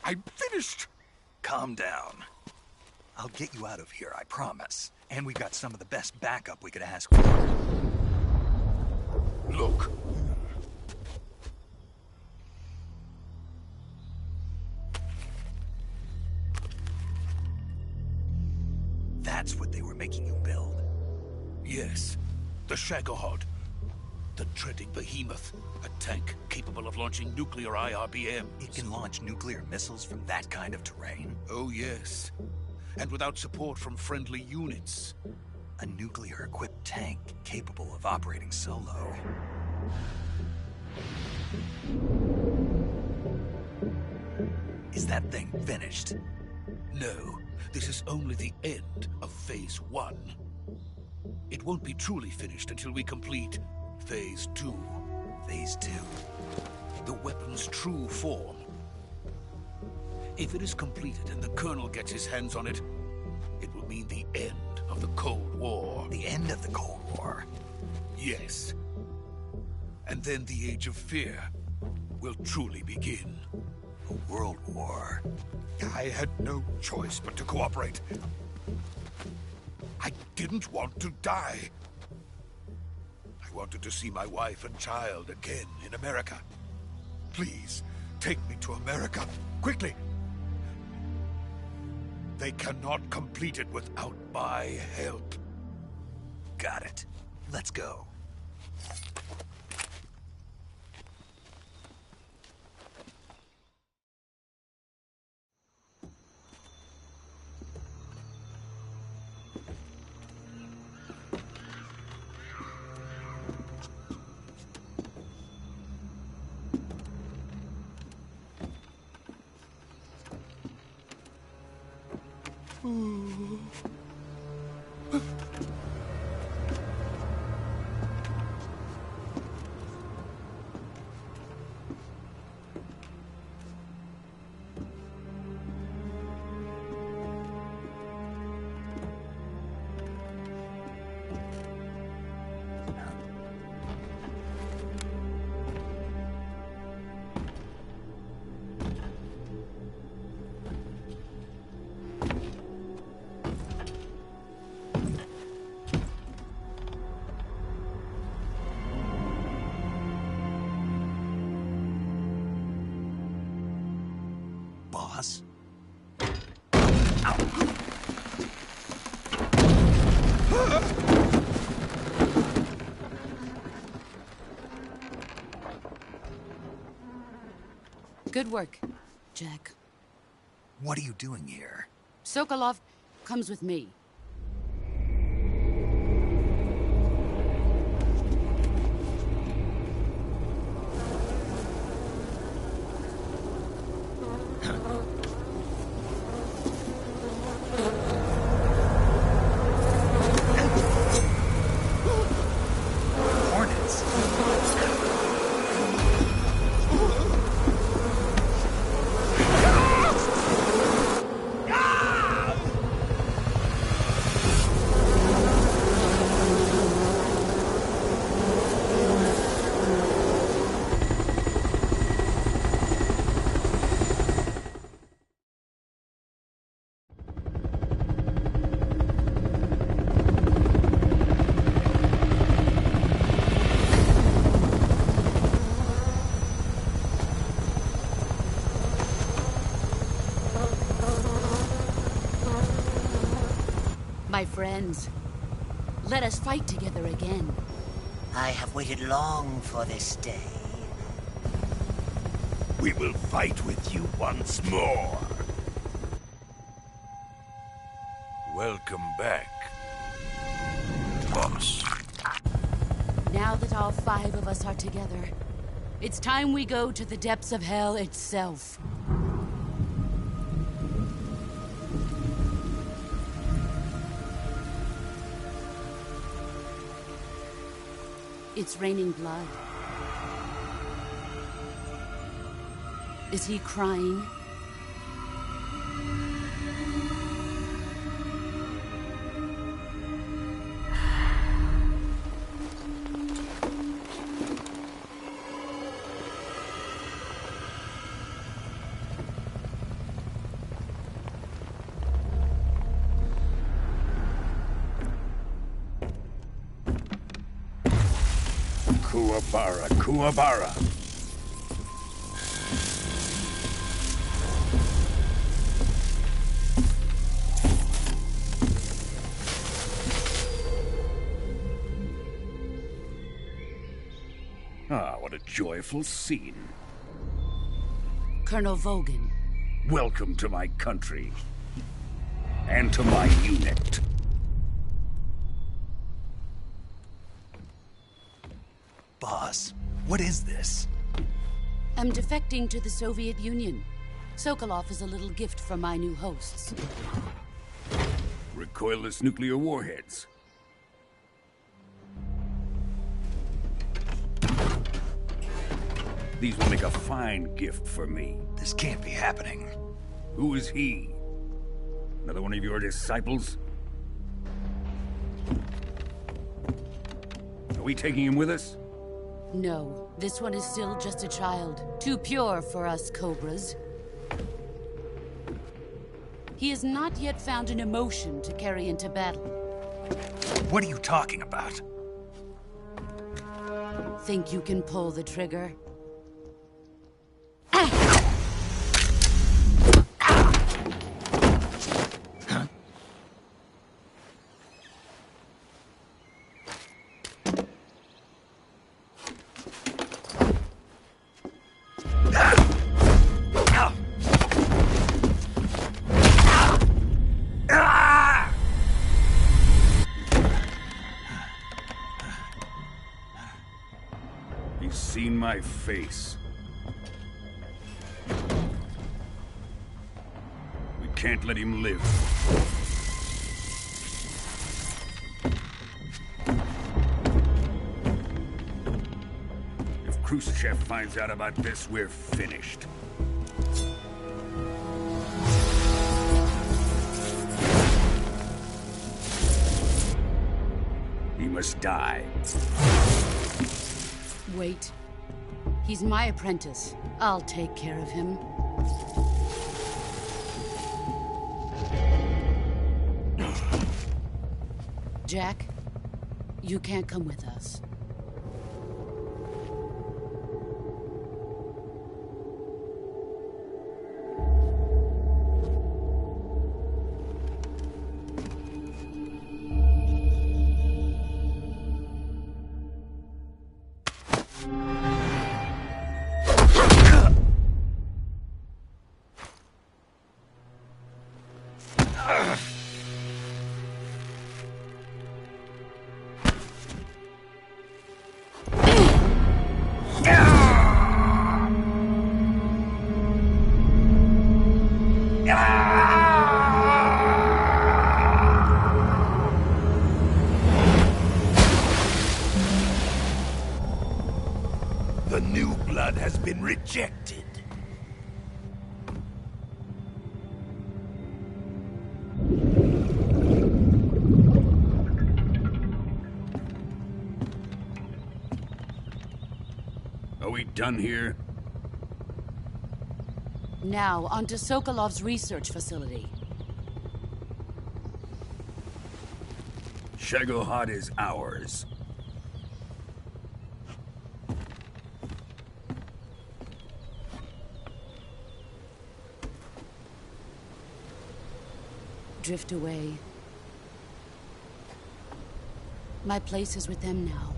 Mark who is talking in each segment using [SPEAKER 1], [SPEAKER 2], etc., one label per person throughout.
[SPEAKER 1] I'm finished!
[SPEAKER 2] Calm down. I'll get you out of here, I promise. And we've got some of the best backup we could ask for.
[SPEAKER 1] Look.
[SPEAKER 2] That's what they were making you build?
[SPEAKER 1] Yes. The Shagohod. The dreaded behemoth. A tank capable of launching nuclear IRBMs.
[SPEAKER 2] It can launch nuclear missiles from that kind of terrain?
[SPEAKER 1] Oh, yes. And without support from friendly units.
[SPEAKER 2] A nuclear-equipped tank capable of operating solo. Is that thing finished?
[SPEAKER 1] No, this is only the end of Phase 1. It won't be truly finished until we complete Phase 2.
[SPEAKER 2] Phase 2?
[SPEAKER 1] The weapon's true form. If it is completed and the Colonel gets his hands on it, it will mean the end of the Cold War.
[SPEAKER 2] The end of the Cold War?
[SPEAKER 1] Yes. And then the Age of Fear will truly begin.
[SPEAKER 2] A world war.
[SPEAKER 1] I had no choice but to cooperate. I didn't want to die. I wanted to see my wife and child again in America. Please, take me to America, quickly. They cannot complete it without my help.
[SPEAKER 2] Got it. Let's go. Boss?
[SPEAKER 3] Good work, Jack.
[SPEAKER 2] What are you doing here?
[SPEAKER 3] Sokolov comes with me. My friends, let us fight together again.
[SPEAKER 4] I have waited long for this day.
[SPEAKER 1] We will fight with you once more. Welcome back, boss.
[SPEAKER 3] Now that all 5 of us are together, it's time we go to the depths of hell itself. It's raining blood. Is he crying?
[SPEAKER 5] Kuwabara, Kuwabara. Ah, what a joyful scene.
[SPEAKER 3] Colonel Vogan.
[SPEAKER 5] Welcome to my country. And to my unit.
[SPEAKER 2] Boss, what is this?
[SPEAKER 3] I'm defecting to the Soviet Union. Sokolov is a little gift from my new hosts.
[SPEAKER 5] Recoilless nuclear warheads. These will make a fine gift for me.
[SPEAKER 2] This can't be happening.
[SPEAKER 5] Who is he? Another one of your disciples? Are we taking him with us?
[SPEAKER 3] No, this one is still just a child. Too pure for us Cobras. He has not yet found an emotion to carry into battle.
[SPEAKER 2] What are you talking about?
[SPEAKER 3] Think you can pull the trigger?
[SPEAKER 5] He's seen my face. We can't let him live. If Khrushchev finds out about this, we're finished. He must die.
[SPEAKER 3] Wait. He's my apprentice. I'll take care of him. Jack, you can't come with us.
[SPEAKER 1] The new blood has been rejected.
[SPEAKER 5] Are we done here?
[SPEAKER 3] Now, onto Sokolov's research facility.
[SPEAKER 5] Shagohod is ours.
[SPEAKER 3] Drift away. My place is with them now.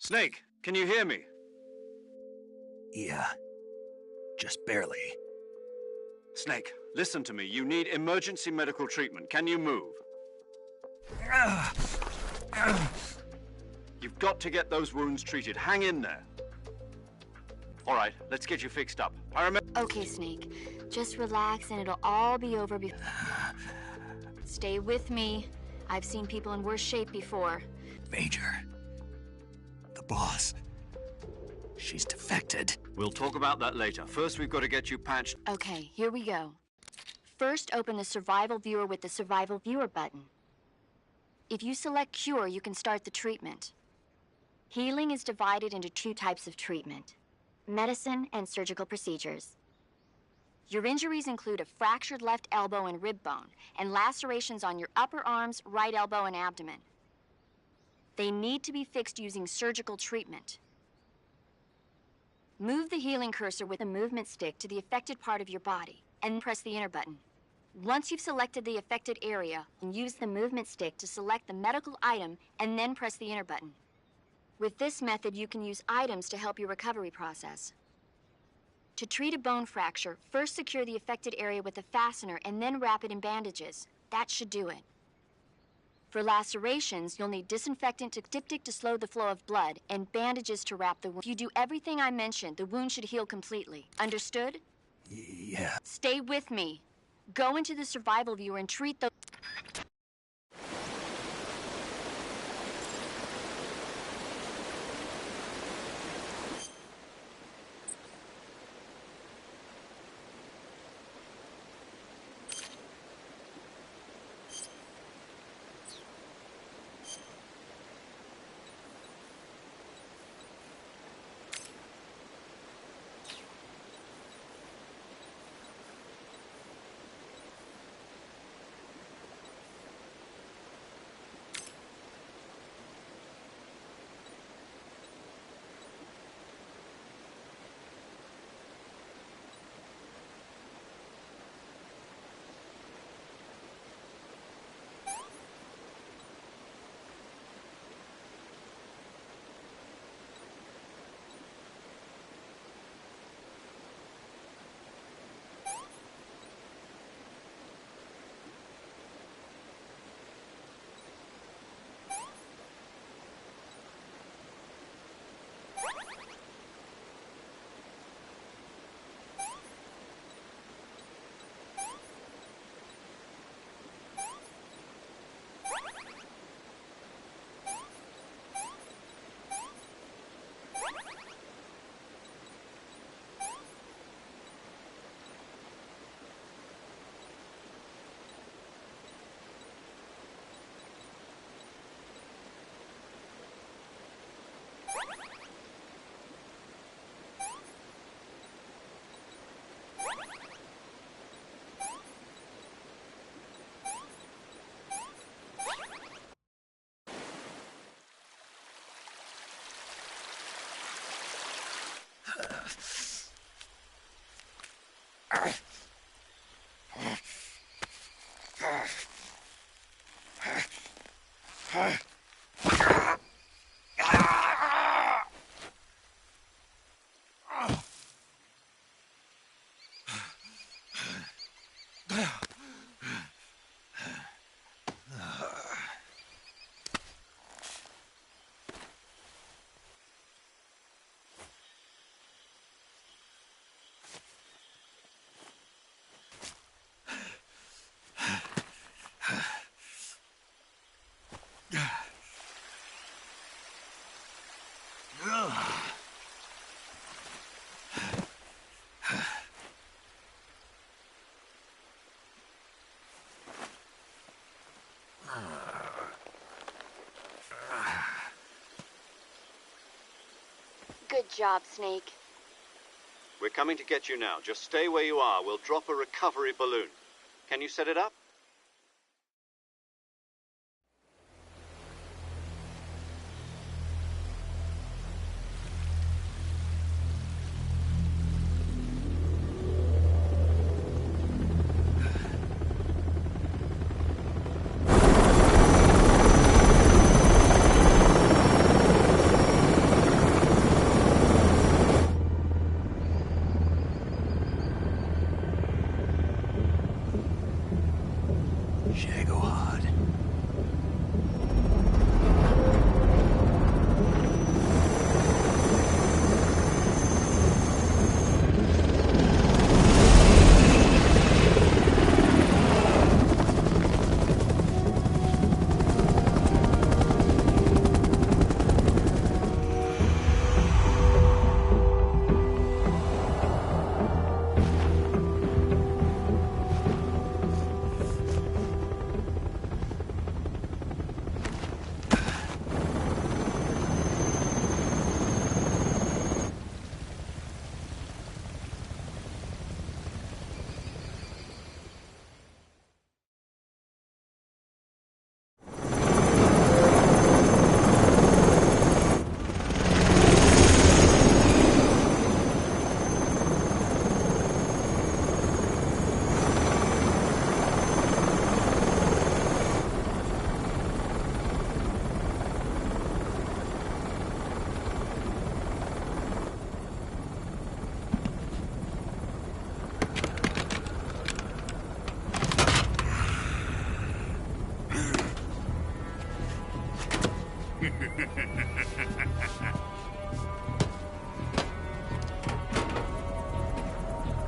[SPEAKER 6] Snake, can you hear me?
[SPEAKER 2] Yeah. Just barely.
[SPEAKER 6] Snake, listen to me. You need emergency medical treatment. Can you move? You've got to get those wounds treated. Hang in there. All right, let's get you fixed up.
[SPEAKER 7] Okay, Snake. Just relax and it'll all be over before... Stay with me. I've seen people in worse shape before.
[SPEAKER 2] Major. The boss. She's defected.
[SPEAKER 6] We'll talk about that later. First, we've got to get you patched.
[SPEAKER 7] Okay, here we go. First, open the Survival Viewer with the Survival Viewer button. If you select Cure, you can start the treatment. Healing is divided into 2 types of treatment: medicine and surgical procedures. Your injuries include a fractured left elbow and rib bone, and lacerations on your upper arms, right elbow, and abdomen. They need to be fixed using surgical treatment. Move the healing cursor with a movement stick to the affected part of your body, and press the enter button. Once you've selected the affected area, use the movement stick to select the medical item, and then press the enter button. With this method, you can use items to help your recovery process. To treat a bone fracture, first secure the affected area with a fastener and then wrap it in bandages. That should do it. For lacerations, you'll need disinfectant to diptych to slow the flow of blood and bandages to wrap the wound. If you do everything I mentioned, the wound should heal completely. Understood?
[SPEAKER 2] Yeah.
[SPEAKER 7] Stay with me. Go into the Survival Viewer and treat the... Good job, Snake.
[SPEAKER 6] We're coming to get you now. Just stay where you are. We'll drop a recovery balloon. Can you set it up?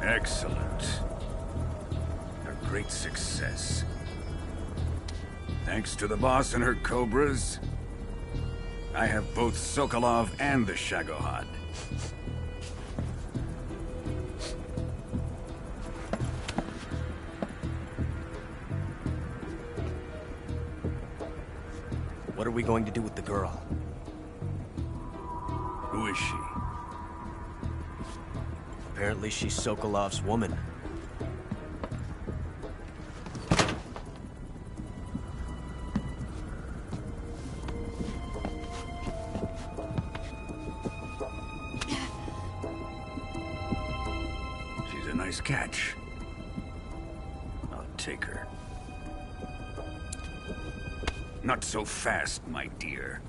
[SPEAKER 5] Excellent. A great success. Thanks to the boss and her cobras, I have both Sokolov and the Shagohod.
[SPEAKER 8] What are we going to do with the girl?
[SPEAKER 5] Who is she?
[SPEAKER 8] Apparently she's Sokolov's woman.
[SPEAKER 5] She's a nice catch. I'll take her. Not so fast, my dear.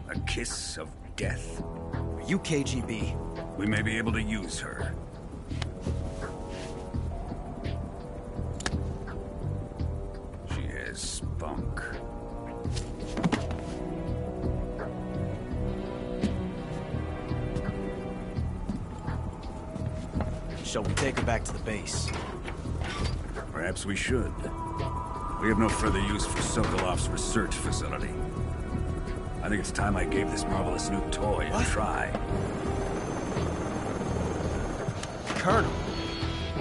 [SPEAKER 5] A kiss of death?
[SPEAKER 8] Are you KGB?
[SPEAKER 5] We may be able to use her. She has spunk.
[SPEAKER 8] Shall we take her back to the base?
[SPEAKER 5] Perhaps we should. We have no further use for Sokolov's research facility. I think it's time I gave this marvelous new toy a try.
[SPEAKER 8] Colonel,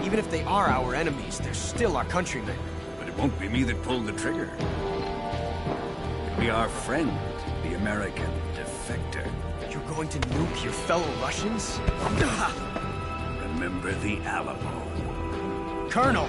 [SPEAKER 8] even if they are our enemies, they're still our countrymen.
[SPEAKER 5] But it won't be me that pulled the trigger. It'll be our friend, the American defector.
[SPEAKER 8] You're going to nuke your fellow Russians?
[SPEAKER 5] Remember the Alamo.
[SPEAKER 8] Colonel!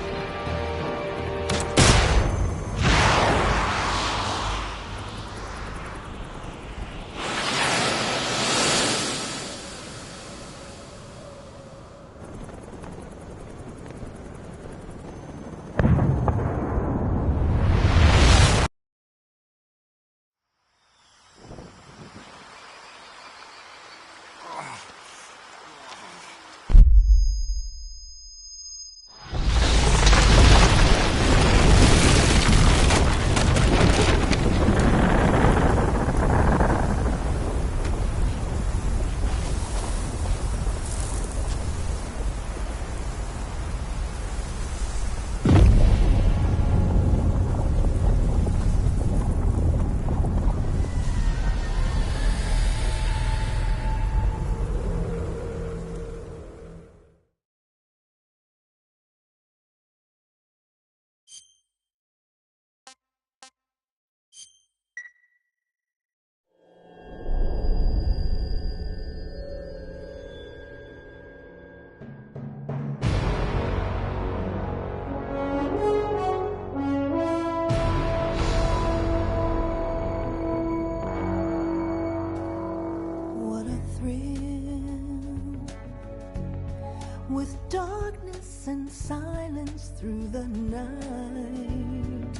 [SPEAKER 9] With darkness and silence through the night,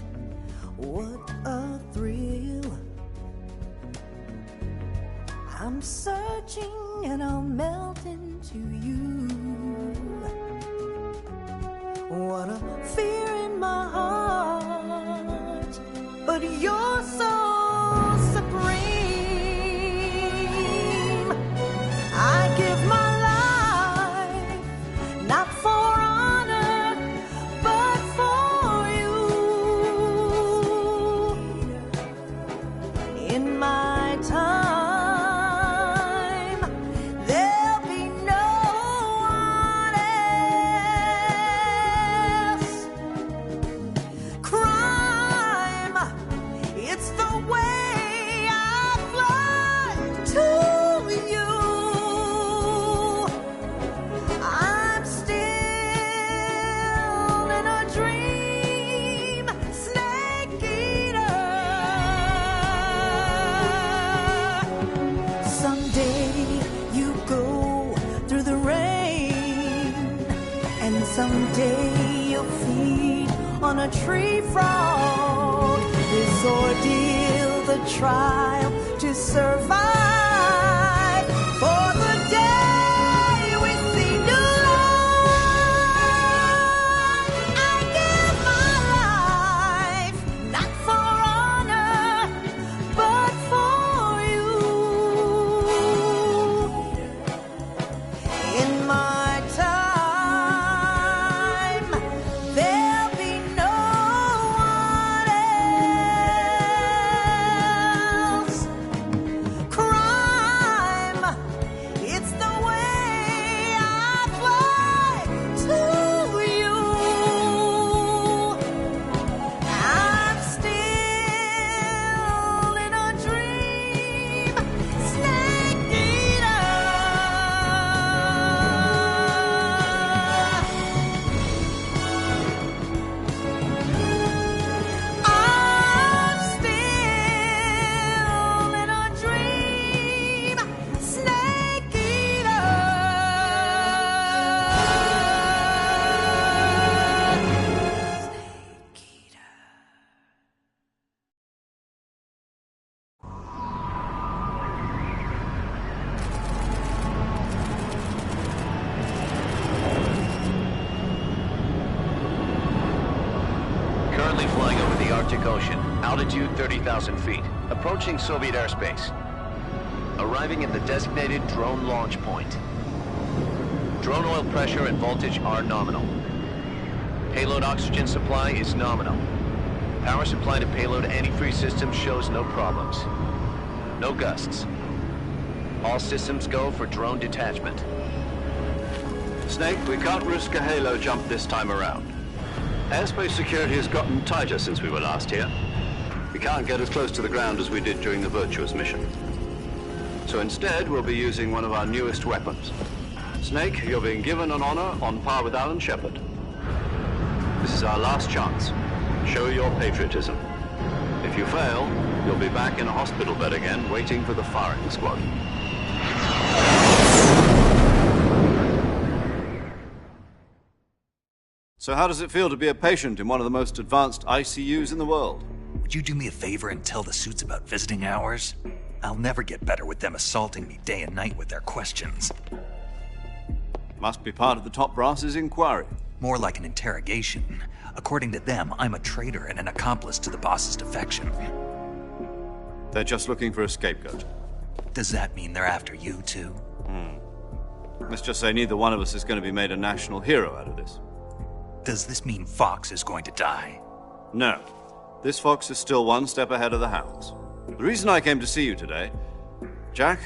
[SPEAKER 9] what a thrill. I'm searching and I'll melt into you. What a fear in my heart, but you're so supreme. I give my not for honor, but for you. In my time, there'll be no one else. Crime, it's the way I fly to you. Someday you'll feed on a tree frog. This ordeal, the trial to survive. For
[SPEAKER 10] Arctic Ocean, altitude 30,000 feet, approaching Soviet airspace. Arriving at the designated drone launch point. Drone oil pressure and voltage are nominal. Payload oxygen supply is nominal. Power supply to payload antifreeze system shows no problems. No gusts. All systems go for drone detachment.
[SPEAKER 6] Snake, we can't risk a halo jump this time around. Airspace security has gotten tighter since we were last here. We can't get as close to the ground as we did during the Virtuous mission. So instead, we'll be using one of our newest weapons. Snake, you're being given an honor on par with Alan Shepard. This is our last chance. Show your patriotism. If you fail, you'll be back in a hospital bed again, waiting for the firing squad.
[SPEAKER 11] So how does it feel to be a patient in one of the most advanced ICUs in the world?
[SPEAKER 2] Would you do me a favor and tell the suits about visiting hours? I'll never get better with them assaulting me day and night with their questions.
[SPEAKER 11] Must be part of the top brass's inquiry.
[SPEAKER 2] More like an interrogation. According to them, I'm a traitor and an accomplice to the boss's defection.
[SPEAKER 11] They're just looking for a scapegoat.
[SPEAKER 2] Does that mean they're after you, too?
[SPEAKER 11] Let's just say neither one of us is going to be made a national hero out of this.
[SPEAKER 2] Does this mean Fox is going to die?
[SPEAKER 11] No. This Fox is still one step ahead of the Hounds. The reason I came to see you today, Jack,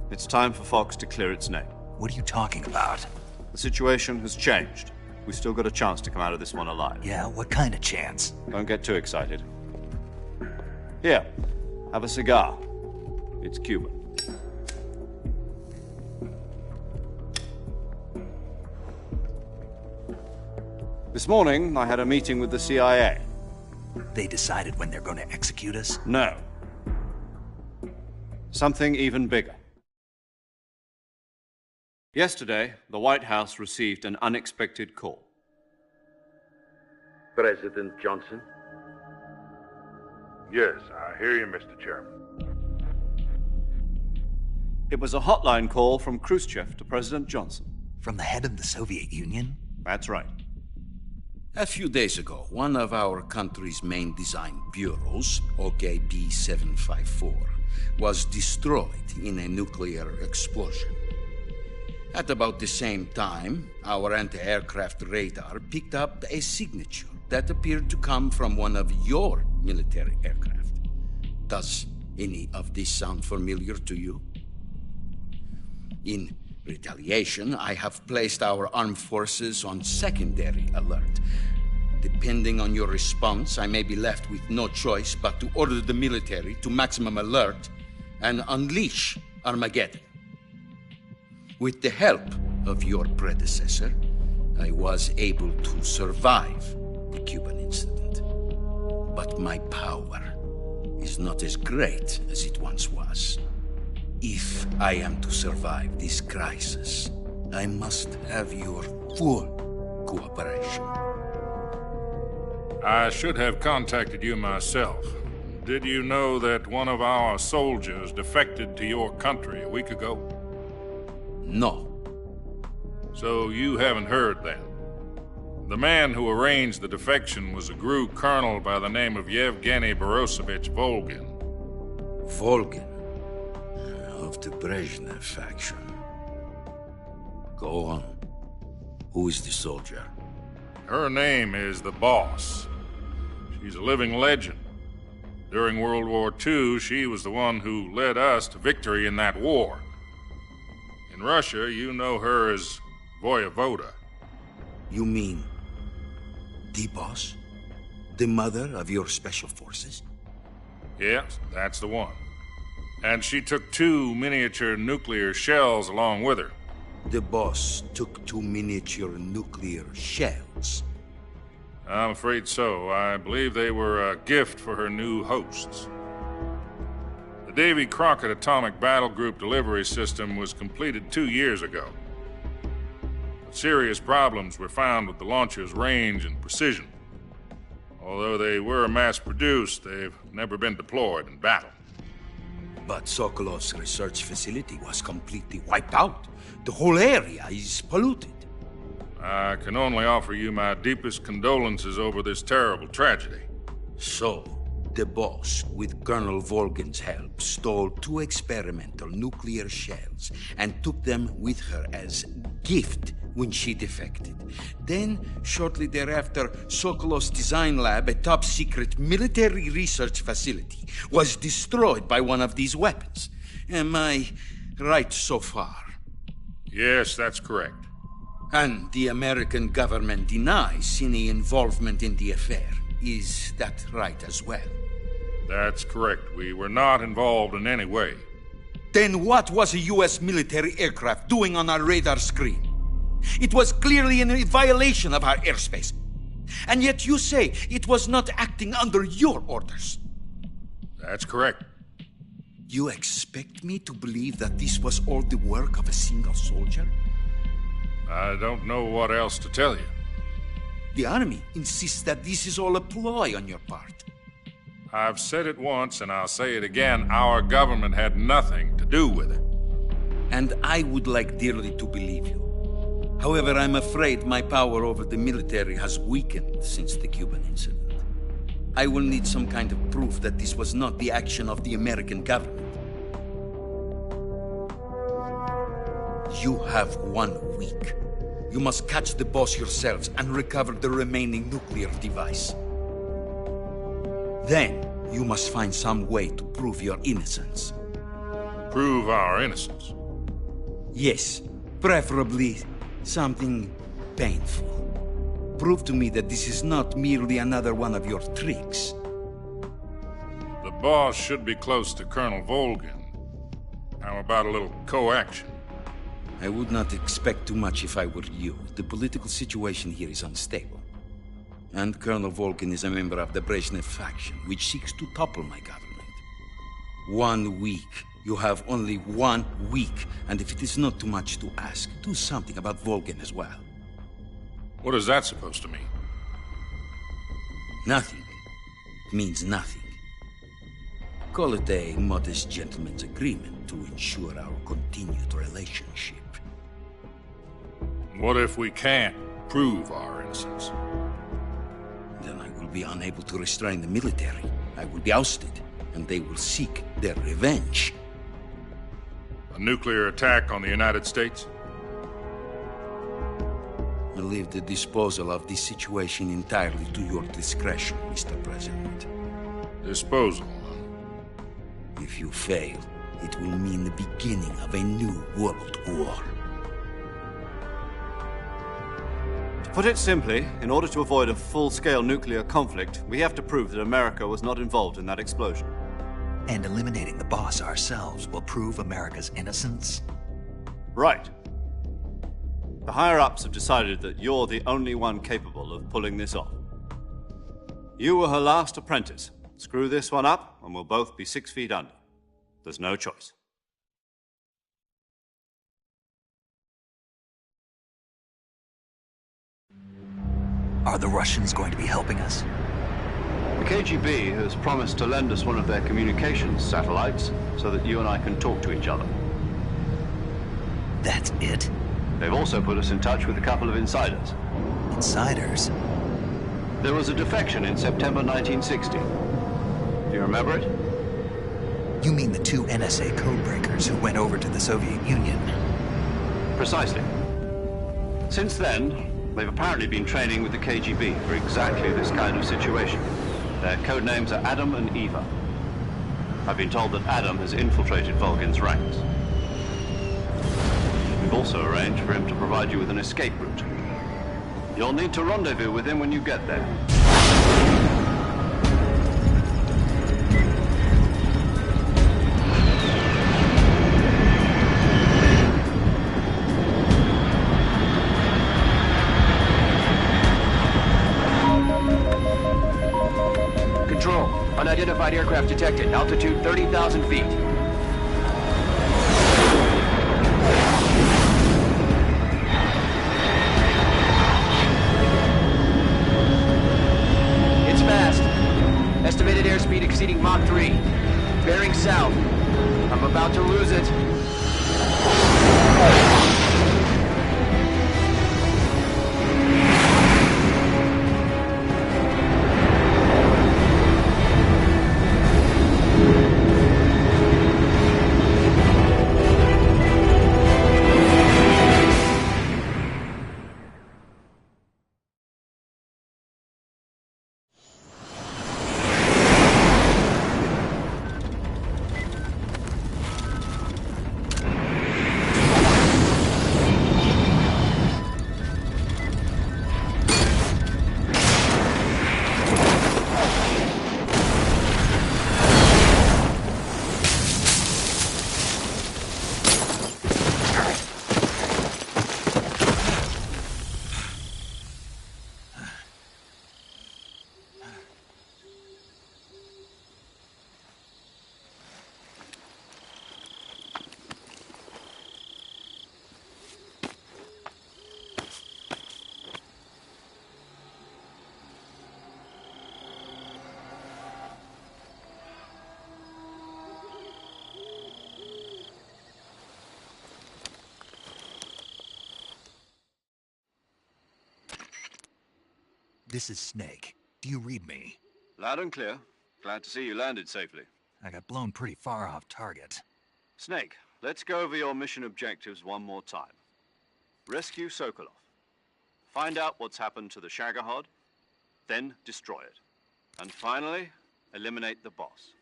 [SPEAKER 11] it's time for Fox to clear its name.
[SPEAKER 2] What are you talking about?
[SPEAKER 11] The situation has changed. We've still got a chance to come out of this one alive.
[SPEAKER 2] Yeah, what kind of chance?
[SPEAKER 11] Don't get too excited. Here, have a cigar. It's Cuban. This morning, I had a meeting with the CIA.
[SPEAKER 2] They decided when they're going to execute us?
[SPEAKER 11] No. Something even bigger. Yesterday, the White House received an unexpected call.
[SPEAKER 12] President Johnson? Yes, I hear you, Mr. Chairman.
[SPEAKER 11] It was a hotline call from Khrushchev to President Johnson.
[SPEAKER 2] From the head of the Soviet Union?
[SPEAKER 11] That's right.
[SPEAKER 1] A few days ago, one of our country's main design bureaus, OKB 754, was destroyed in a nuclear explosion. At about the same time, our anti-aircraft radar picked up a signature that appeared to come from one of your military aircraft. Does any of this sound familiar to you? In retaliation, I have placed our armed forces on secondary alert. Depending on your response, I may be left with no choice but to order the military to maximum alert and unleash Armageddon. With the help of your predecessor, I was able to survive the Cuban incident. But my power is not as great as it once was. If I am to survive this crisis, I must have your full cooperation.
[SPEAKER 12] I should have contacted you myself. Did you know that one of our soldiers defected to your country a week ago?
[SPEAKER 1] No.
[SPEAKER 12] So you haven't heard then. The man who arranged the defection was a GRU colonel by the name of Yevgeny Borosovich Volgin.
[SPEAKER 1] Volgin? Of the Brezhnev faction. Go on. Who is the soldier?
[SPEAKER 12] Her name is the Boss. She's a living legend. During World War II, she was the one who led us to victory in that war. In Russia, you know her as Voyevoda.
[SPEAKER 1] You mean the Boss? The mother of your special forces?
[SPEAKER 12] Yes, that's the one. And she took 2 miniature nuclear shells along with her.
[SPEAKER 1] The Boss took 2 miniature nuclear shells?
[SPEAKER 12] I'm afraid so. I believe they were a gift for her new hosts. The Davy Crockett Atomic Battle Group delivery system was completed 2 years ago. But serious problems were found with the launcher's range and precision. Although they were mass-produced, they've never been deployed in battle.
[SPEAKER 1] But Sokolov's research facility was completely wiped out. The whole area is polluted.
[SPEAKER 12] I can only offer you my deepest condolences over this terrible tragedy.
[SPEAKER 1] So, the boss, with Colonel Volgin's help, stole 2 experimental nuclear shells and took them with her as gift when she defected. Then, shortly thereafter, Sokolov's design lab, a top-secret military research facility, was destroyed by one of these weapons. Am I right so far?
[SPEAKER 12] Yes, that's correct.
[SPEAKER 1] And the American government denies any involvement in the affair. Is that right as well?
[SPEAKER 12] That's correct. We were not involved in any way.
[SPEAKER 1] Then what was a U.S. military aircraft doing on our radar screen? It was clearly in violation of our airspace. And yet you say it was not acting under your orders.
[SPEAKER 12] That's correct.
[SPEAKER 1] You expect me to believe that this was all the work of a single soldier?
[SPEAKER 12] I don't know what else to tell you.
[SPEAKER 1] The army insists that this is all a ploy on your part.
[SPEAKER 12] I've said it once, and I'll say it again. Our government had nothing to do with it.
[SPEAKER 1] And I would like dearly to believe you. However, I'm afraid my power over the military has weakened since the Cuban incident. I will need some kind of proof that this was not the action of the American government. You have 1 week. You must catch the boss yourselves and recover the remaining nuclear device. Then, you must find some way to prove your innocence.
[SPEAKER 12] Prove our innocence?
[SPEAKER 1] Yes, preferably something painful. Prove to me that this is not merely another one of your tricks.
[SPEAKER 12] The boss should be close to Colonel Volgin. How about a little coaction?
[SPEAKER 1] I would not expect too much if I were you. The political situation here is unstable. And Colonel Volgin is a member of the Brezhnev faction, which seeks to topple my government. 1 week. You have only 1 week, and if it is not too much to ask, do something about Volgin as well.
[SPEAKER 12] What is that supposed to mean?
[SPEAKER 1] Nothing. It means nothing. Call it a modest gentleman's agreement to ensure our continued relationship.
[SPEAKER 12] What if we can't prove our innocence?
[SPEAKER 1] Then I will be unable to restrain the military. I will be ousted, and they will seek their revenge.
[SPEAKER 12] A nuclear attack on the United States?
[SPEAKER 1] I leave the disposal of this situation entirely to your discretion, Mr. President.
[SPEAKER 12] Disposal, huh?
[SPEAKER 1] If you fail, it will mean the beginning of a new world war.
[SPEAKER 11] To put it simply, in order to avoid a full-scale nuclear conflict, we have to prove that America was not involved in that explosion.
[SPEAKER 2] And eliminating the boss ourselves will prove America's innocence?
[SPEAKER 11] Right. The higher-ups have decided that you're the only one capable of pulling this off. You were her last apprentice. Screw this one up, and we'll both be 6 feet under. There's no choice.
[SPEAKER 2] Are the Russians going to be helping us?
[SPEAKER 6] The KGB has promised to lend us one of their communications satellites so that you and I can talk to each other.
[SPEAKER 2] That's it?
[SPEAKER 6] They've also put us in touch with a couple of insiders.
[SPEAKER 2] Insiders?
[SPEAKER 6] There was a defection in September 1960. Do you remember it?
[SPEAKER 2] You mean the 2 NSA codebreakers who went over to the Soviet Union?
[SPEAKER 6] Precisely. Since then, they've apparently been training with the KGB for exactly this kind of situation. Their code names are Adam and Eva. I've been told that Adam has infiltrated Volgin's ranks. We've also arranged for him to provide you with an escape route. You'll need to rendezvous with him when you get there.
[SPEAKER 8] Control. Unidentified aircraft detected. Altitude 30,000 feet. It's fast. Estimated airspeed exceeding Mach 3. Bearing south. I'm about to lose it.
[SPEAKER 2] This is Snake. Do you read me?
[SPEAKER 6] Loud and clear. Glad to see you landed safely.
[SPEAKER 2] I got blown pretty far off target.
[SPEAKER 6] Snake, let's go over your mission objectives one more time. Rescue Sokolov. Find out what's happened to the Shagohod, then destroy it. And finally, eliminate the boss.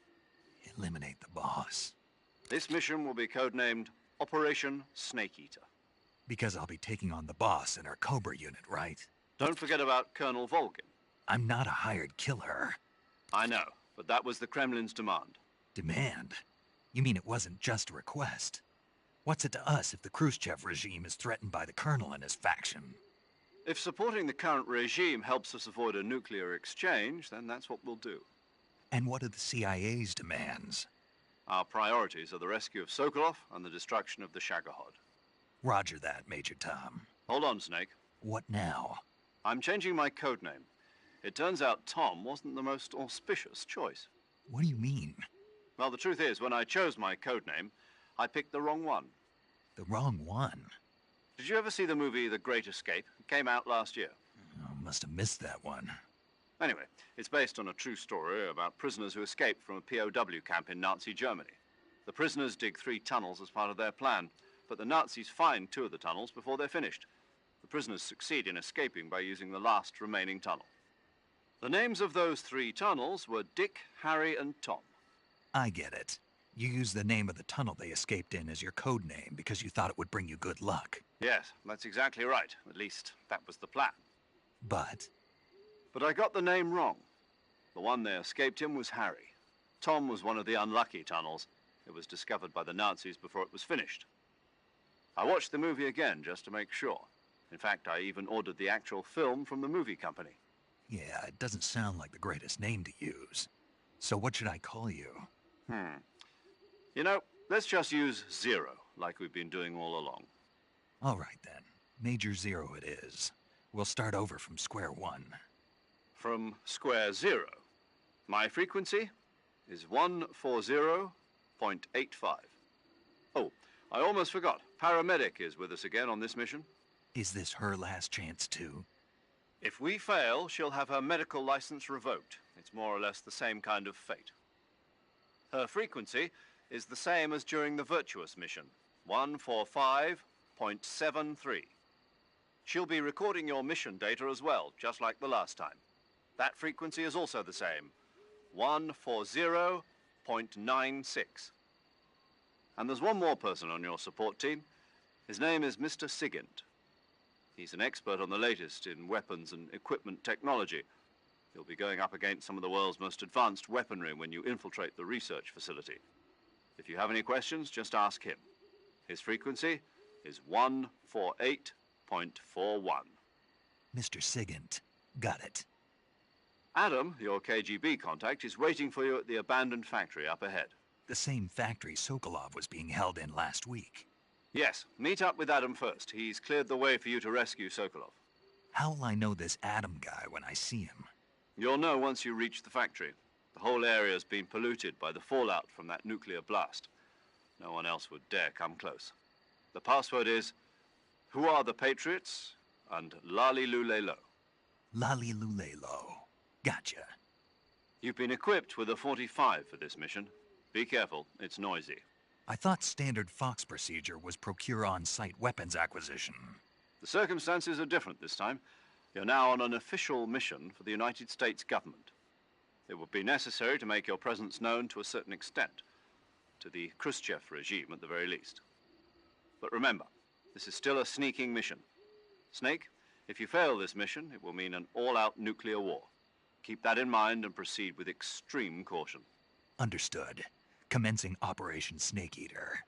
[SPEAKER 2] Eliminate the boss.
[SPEAKER 6] This mission will be codenamed Operation Snake Eater.
[SPEAKER 2] Because I'll be taking on the boss in our Cobra unit, right?
[SPEAKER 6] Don't forget about Colonel Volgin.
[SPEAKER 2] I'm not a hired killer.
[SPEAKER 6] I know, but that was the Kremlin's demand.
[SPEAKER 2] Demand? You mean it wasn't just a request? What's it to us if the Khrushchev regime is threatened by the Colonel and his faction?
[SPEAKER 6] If supporting the current regime helps us avoid a nuclear exchange, then that's what we'll do.
[SPEAKER 2] And what are the CIA's demands?
[SPEAKER 6] Our priorities are the rescue of Sokolov and the destruction of the Shagohod.
[SPEAKER 2] Roger that, Major Tom.
[SPEAKER 6] Hold on, Snake.
[SPEAKER 2] What now?
[SPEAKER 6] I'm changing my codename. It turns out Tom wasn't the most auspicious choice.
[SPEAKER 2] What do you mean?
[SPEAKER 6] Well, the truth is, when I chose my codename, I picked the wrong one.
[SPEAKER 2] The wrong one?
[SPEAKER 6] Did you ever see the movie The Great Escape? It came out last year.
[SPEAKER 2] Oh, must have missed that one.
[SPEAKER 6] Anyway, it's based on a true story about prisoners who escaped from a POW camp in Nazi Germany. The prisoners dig 3 tunnels as part of their plan, but the Nazis find 2 of the tunnels before they're finished. The prisoners succeed in escaping by using the last remaining tunnel. The names of those 3 tunnels were Dick, Harry, and Tom.
[SPEAKER 2] I get it. You used the name of the tunnel they escaped in as your code name because you thought it would bring you good luck.
[SPEAKER 6] Yes, that's exactly right. At least, that was the plan.
[SPEAKER 2] But
[SPEAKER 6] I got the name wrong. The one they escaped in was Harry. Tom was one of the unlucky tunnels. It was discovered by the Nazis before it was finished. I watched the movie again just to make sure. In fact, I even ordered the actual film from the movie company.
[SPEAKER 2] yeah, it doesn't sound like the greatest name to use. So what should I call you?
[SPEAKER 6] You know, let's just use Zero, like we've been doing all along.
[SPEAKER 2] All right, then. Major Zero it is. We'll start over from square one.
[SPEAKER 6] From square 0. My frequency is 140.85. Oh, I almost forgot. Paramedic is with us again on this mission.
[SPEAKER 2] Is this her last chance, too?
[SPEAKER 6] If we fail, she'll have her medical license revoked. It's more or less the same kind of fate. Her frequency is the same as during the Virtuous mission, 145.73. She'll be recording your mission data as well, just like the last time. That frequency is also the same, 140.96. And there's one more person on your support team. His name is Mr. Sigint. He's an expert on the latest in weapons and equipment technology. He'll be going up against some of the world's most advanced weaponry when you infiltrate the research facility. If you have any questions, just ask him. His frequency is 148.41.
[SPEAKER 2] Mr. Sigint. Got it.
[SPEAKER 6] Adam, your KGB contact, is waiting for you at the abandoned factory up ahead.
[SPEAKER 2] The same factory Sokolov was being held in last week.
[SPEAKER 6] Yes, meet up with Adam first. He's cleared the way for you to rescue Sokolov.
[SPEAKER 2] How will I know this Adam guy when I see him?
[SPEAKER 6] You'll know once you reach the factory. The whole area's been polluted by the fallout from that nuclear blast. No one else would dare come close. The password is, "Who are the Patriots?" and Lali Lule Lo.
[SPEAKER 2] Lali Lule Lo. Gotcha.
[SPEAKER 6] You've been equipped with a 45 for this mission. Be careful, it's noisy.
[SPEAKER 2] I thought standard Fox procedure was procure on-site weapons acquisition.
[SPEAKER 6] The circumstances are different this time. You're now on an official mission for the United States government. It would be necessary to make your presence known to a certain extent, to the Khrushchev regime at the very least. But remember, this is still a sneaking mission. Snake, if you fail this mission, it will mean an all-out nuclear war. Keep that in mind and proceed with extreme caution.
[SPEAKER 2] Understood. Commencing Operation Snake Eater.